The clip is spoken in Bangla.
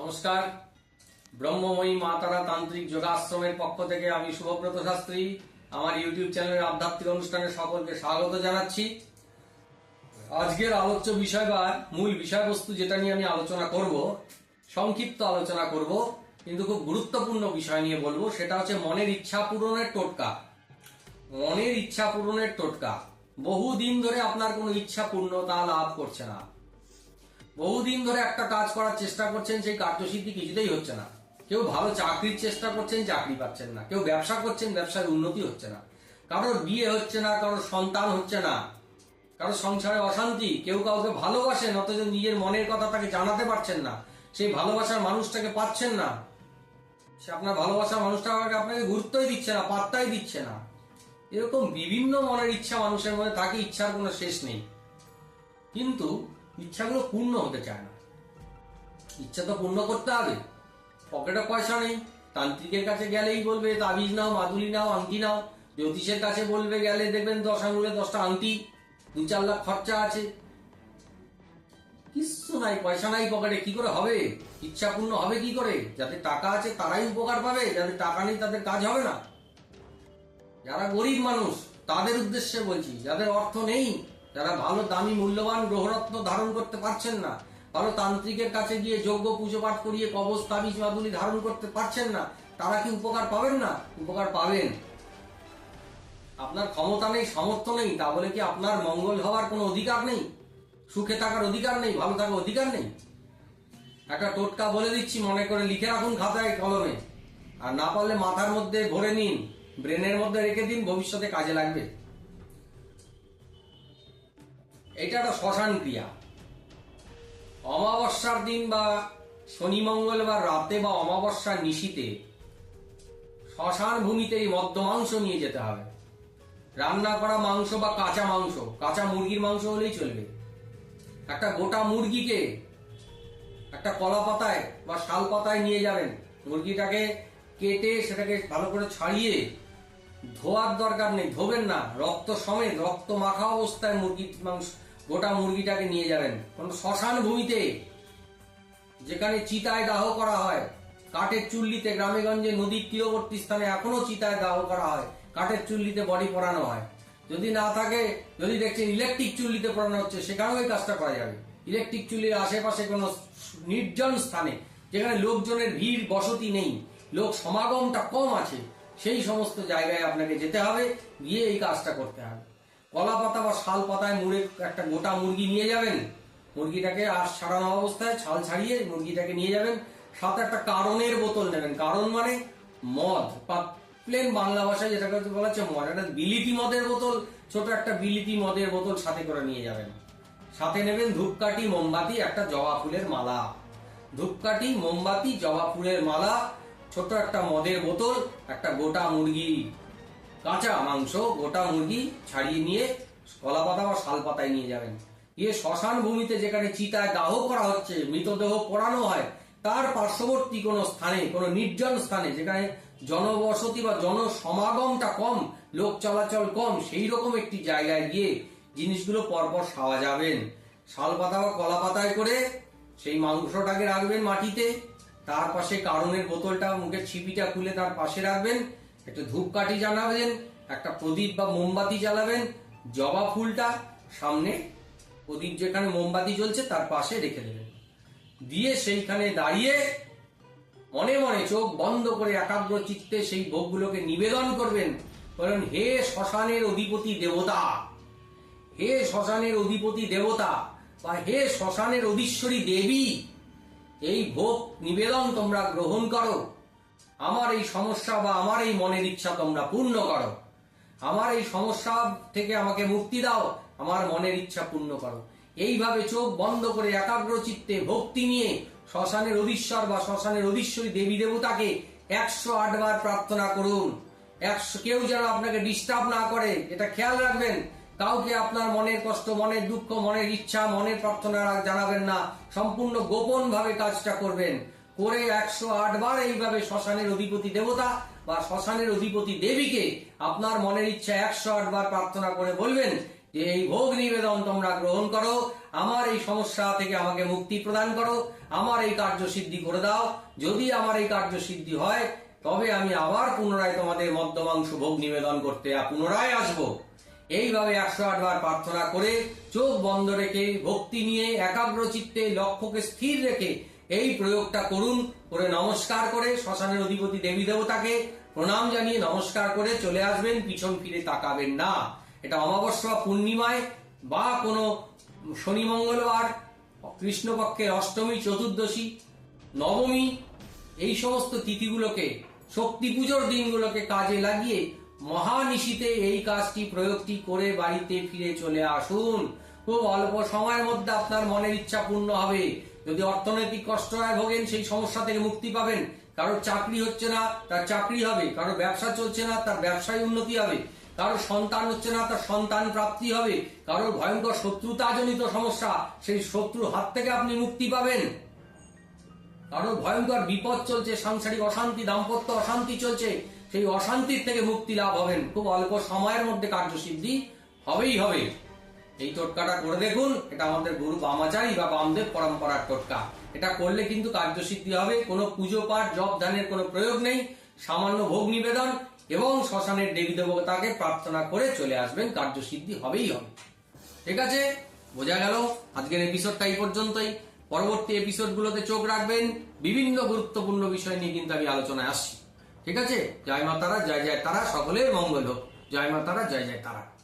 নমস্কার। ব্রহ্মময়ী মা তারা তান্ত্রিক যোগাশ্রমের পক্ষ থেকে আমি শুভব্রত শাস্ত্রী আমার ইউটিউব চ্যানেলের আধ্যাত্মিক অনুষ্ঠানে সকলকে স্বাগত জানাচ্ছি। আজকের আলোচ্য বিষয় বা মূল বিষয়বস্তু যেটা নিয়ে আমি আলোচনা করব, সংক্ষিপ্ত আলোচনা করব, কিন্তু খুব গুরুত্বপূর্ণ বিষয় নিয়ে বলবো। সেটা হচ্ছে মনের ইচ্ছা পূরণের টোটকা। মনের ইচ্ছা পূরণের টোটকা। বহুদিন ধরে আপনার কোনো ইচ্ছা পূর্ণতা লাভ করছে না, বহুদিন ধরে একটা কাজ করার চেষ্টা করছেন, সেই কার্যসিদ্ধি কিছুতেই হচ্ছে না। কেউ ভালো চাকরির চেষ্টা করছেন, চাকরি পাচ্ছেন না। কেউ ব্যবসা করছেন, ব্যবসার উন্নতি হচ্ছে না। কারোর বিয়ে হচ্ছে না, কারোর সন্তান হচ্ছে না, কারোর সংসারে অশান্তি। কেউ কাউকে ভালোবাসেন, অথচ নিজের মনের কথা তাকে জানাতে পারছেন না, সেই ভালোবাসার মানুষটাকে পাচ্ছেন না। সে আপনার ভালোবাসার মানুষটাকে আপনাকে গুরুত্বই দিচ্ছে না, পাত্তাই দিচ্ছে না। এরকম বিভিন্ন মনের ইচ্ছা মানুষের মধ্যে থাকে, ইচ্ছার কোনো শেষ নেই। কিন্তু ইচ্ছাগুলো পূর্ণ হতে চায় না। ইচ্ছা তো পূর্ণ করতে হবে, পকেটে পয়সা নেই। তান্ত্রিকের কাছে গেলেই বলবে তাবিজ নাও, মাদুলি নাও, আংটি নাও। জ্যোতিষের কাছে বলবে গেলে দেখবেন 10 আঙুলে 10টা আংটি, 2-4 লাখ খরচা আছে। কিছু নাই, পয়সা নাই পকেটে, কি করে হবে? ইচ্ছা পূর্ণ হবে কি করে? যাদের টাকা আছে তারাই উপকার পাবে, যাদের টাকা নেই তাদের কাজ হবে না। যারা গরিব মানুষ তাদের উদ্দেশ্যে বলছি, যাদের অর্থ নেই, যারা ভালো দামি মূল্যবান গ্রহরত্ন ধারণ করতে পারছেন না, ভালো তান্ত্রিকের কাছে গিয়ে যজ্ঞ পুজো পাঠ করিয়ে কবচ তাবিজ মাদুলি ধারণ করতে পারছেন না, তারা কি উপকার পাবেন না? উপকার পাবেন। আপনার ক্ষমতা নেই, সামর্থ্য নেই, তা বলে কি আপনার মঙ্গল হওয়ার কোনো অধিকার নেই? সুখে থাকার অধিকার নেই, ভালো থাকার অধিকার নেই? একটা টোটকা বলে দিচ্ছি, মনে করে লিখে রাখুন খাতায় কলমে, আর না পারলে মাথার মধ্যে ভরে নিন, ব্রেনের মধ্যে রেখে দিন, ভবিষ্যতে কাজে লাগবে। এটা একটা শ্মশান ক্রিয়া। অমাবস্যার দিন বা শনি মঙ্গলবার রাতে বা অমাবস্যার নিশীতে শ্মশান ভূমিতে এই মদ্য মাংস নিয়ে যেতে হবে। রান্না করা মাংস বা কাঁচা মাংস, কাঁচা মুরগির মাংস হলেই চলবে। একটা গোটা মুরগিকে একটা কলা পাতায় বা শাল পাতায় নিয়ে যাবেন। মুরগিটাকে কেটে সেটাকে ভালো করে ছাড়িয়ে, ধোয়ার দরকার নেই, ধোবেন না, রক্ত সমেত, রক্ত মাখা অবস্থায় মুরগির মাংস গোটা মুরগিটাকে নিয়ে যাবেন কোন শ্মশান ভূমিতে, যেখানে চিতায় দাহ করা হয়। কাঠের চুল্লিতে, গ্রামেগঞ্জে নদীর তীরবর্তী স্থানে এখনো চিতায় দাহ করা হয়, কাঠের চুল্লিতে বডি পোড়ানো হয়। যদি না থাকে, যদি দেখছেন ইলেকট্রিক চুল্লিতে পোড়ানো হচ্ছে, সেখানেও এই কাজটা করা যাবে। ইলেকট্রিক চুল্লির আশেপাশে কোনো নির্জন স্থানে, যেখানে লোকজনের ভিড় বসতি নেই, লোক সমাগমটা কম আছে, সেই সমস্ত জায়গায় আপনাকে যেতে হবে, গিয়ে এই কাজটা করতে হবে। কলা পাতা বা শাল পাতায় মুড়ে একটা গোটা মুরগি নিয়ে যাবেন। মুরগিটাকে আঁশ ছাড়ানো অবস্থায় ছাল ছাড়িয়ে মুরগিটাকে নিয়ে যাবেন। সাথে একটা কারণের বোতল নেবেন। কারণ মানে মদ, প্লেন বাংলা ভাষায় যেটাকে বলা হচ্ছে মদ। একটা বিলিতি মদের বোতল, ছোট একটা বিলিতি মদের বোতল সাথে করে নিয়ে যাবেন। সাথে নেবেন ধূপকাঠি, মোমবাতি, একটা জবা ফুলের মালা। ধূপকাঠি, মোমবাতি, জবা ফুলের মালা, ছোট একটা মদের বোতল, একটা গোটা মুরগি, কাঁচা মাংস, গোটা মুরগি ছাড়িয়ে নিয়ে কলা পাতা বা শাল পাতায় নিয়ে যাবেন। গিয়ে শ্মশান ভূমিতে, যেখানে চিতায় দাহ করা হচ্ছে, মৃতদেহ পোড়ানো হয়, তার পার্শ্ববর্তী কোনো স্থানে, কোনো নির্জন স্থানে, যেখানে জনবসতি বা জনসমাগমটা কম, লোক চলাচল কম, সেই রকম একটি জায়গায় গিয়ে জিনিসগুলো পরপর সাওয়া যাবেন। শাল পাতা বা কলা পাতায় করে সেই মাংসটাকে রাখবেন মাটিতে, তার পাশে কারণের বোতলটা, মুখের ছিপিটা খুলে তার পাশে রাখবেন। একটা ধূপকাঠি জ্বালাবেন, একটা প্রদীপ বা মোমবাতি জ্বালাবেন, জবা ফুলটা সামনে, প্রদীপ যেখানে মোমবাতি জ্বলছে তার পাশে রেখে দেবেন। দিয়ে সেইখানে দাঁড়িয়ে মনে মনে চোখ বন্ধ করে একাগ্র চিত্তে সেই ভোগগুলোকে নিবেদন করবেন। বলেন, হে শ্মশানের অধিপতি দেবতা, হে শ্মশানের অধিপতি দেবতা, বা হে শ্মশানের অধীশ্বরী দেবী, এই ভোগ নিবেদন তোমরা গ্রহণ করো। আমার এই সমস্যা বা আমার এই মনের ইচ্ছা তোমরা পূর্ণ করো। আমার এই সমস্যা থেকে আমাকে মুক্তি দাও, আমার মনের ইচ্ছা পূর্ণ করো। এইভাবে চোখ বন্ধ করে একাগ্র চিত্তে ভক্তি নিয়ে শ্মশানের অধীশ্বর বা শ্মশানের অধীশ্বরী দেবী দেবতাকে 108 বার প্রার্থনা করুন। কেউ যেন আপনাকে ডিস্টার্ব না করে, এটা খেয়াল রাখবেন। কাউকে আপনার মনের কষ্ট, মনের দুঃখ, মনের ইচ্ছা, মনের প্রার্থনা জানাবেন না। সম্পূর্ণ গোপন ভাবে কাজটা করবেন। করে 108 বার এইভাবে শ্মশানের অধিপতি দেবতা বা শ্মশানের অধিপতি দেবীকে আপনার মনের ইচ্ছা 108 বার প্রার্থনা করে বলবেন যে এই ভোগ নিবেদন তোমরা গ্রহণ করো, আমার এই সমস্যা থেকে আমাকে মুক্তি প্রদান করো, আমার এই কার্য সিদ্ধি করে দাও। যদি আমার এই কার্য সিদ্ধি হয় তবে আমি আবার পুনরায় তোমাদের মদ্যমাংস ভোগ নিবেদন করতে পুনরায় আসবো। এইভাবে 108 বার প্রার্থনা করে চোখ বন্ধ রেখে ভক্তি নিয়ে একাগ্র চিত্তে লক্ষ্যকে স্থির রেখে এই প্রয়োগটা করুন। করে নমস্কার করে শ্মশানের অধিপতি দেবী দেবতাকে প্রণাম জানিয়ে নমস্কার করে চলে আসবেন, পিছন ফিরে তাকাবেন না। এটা অমাবস্যা, পূর্ণিমায় বা কোনো শনি মঙ্গলবার, কৃষ্ণপক্ষের অষ্টমী, চতুর্দশী, নবমী, এই সমস্ত তিথিগুলোকে, শক্তি পুজোর দিনগুলোকে কাজে লাগিয়ে মহানিশীতে এই কাজটি প্রয়োগটি করে বাড়িতে ফিরে চলে আসুন। খুব অল্প সময়ের মধ্যে আপনার মনের ইচ্ছা পূর্ণ হবে। যদি অর্থনৈতিক কষ্টয় ভোগেন সেই সমস্যা থেকে মুক্তি পাবেন। কারোর চাকরি হচ্ছে না, তার চাকরি হবে। কারোর ব্যবসা চলছে না, তার ব্যবসায় উন্নতি হবে। কারোর সন্তান হচ্ছে না, তার সন্তান প্রাপ্তি হবে। কারোর ভয়ঙ্কর শত্রুতাজনিত সমস্যা, সেই শত্রুর হাত থেকে আপনি মুক্তি পাবেন। কারোর ভয়ঙ্কর বিপদ চলছে, সাংসারিক অশান্তি, দাম্পত্য অশান্তি চলছে, সেই অশান্তির থেকে মুক্তি লাভ হবেন। খুব অল্প সময়ের মধ্যে কার্যসিদ্ধি হবেই হবে। এই টোটকাটা করে দেখুন। এটা আমাদের গুরু বামাচারী বা বামদেব পরম্পরার টোটকা। এটা করলে কিন্তু কার্যসিদ্ধি হবে। কোনো পুজো পাঠ, জপ ধ্যানের কোনো প্রয়োগ নেই। সামান্য ভোগ নিবেদন এবং শ্মশানের দেবী দেবতাকে প্রার্থনা করে চলে আসবেন, কার্যসিদ্ধি হবেই হবে। ঠিক আছে, বোঝা গেল? আজকের এপিসোডটা এই পর্যন্তই। পরবর্তী এপিসোডগুলোতে চোখ রাখবেন। বিভিন্ন গুরুত্বপূর্ণ বিষয় নিয়ে কিন্তু আমি আলোচনায় আসছি। ঠিক আছে? জয় মা তারা, জয় জয় তারা, সকলের মঙ্গল হোক। জয় মা তারা, জয় জয় তারা।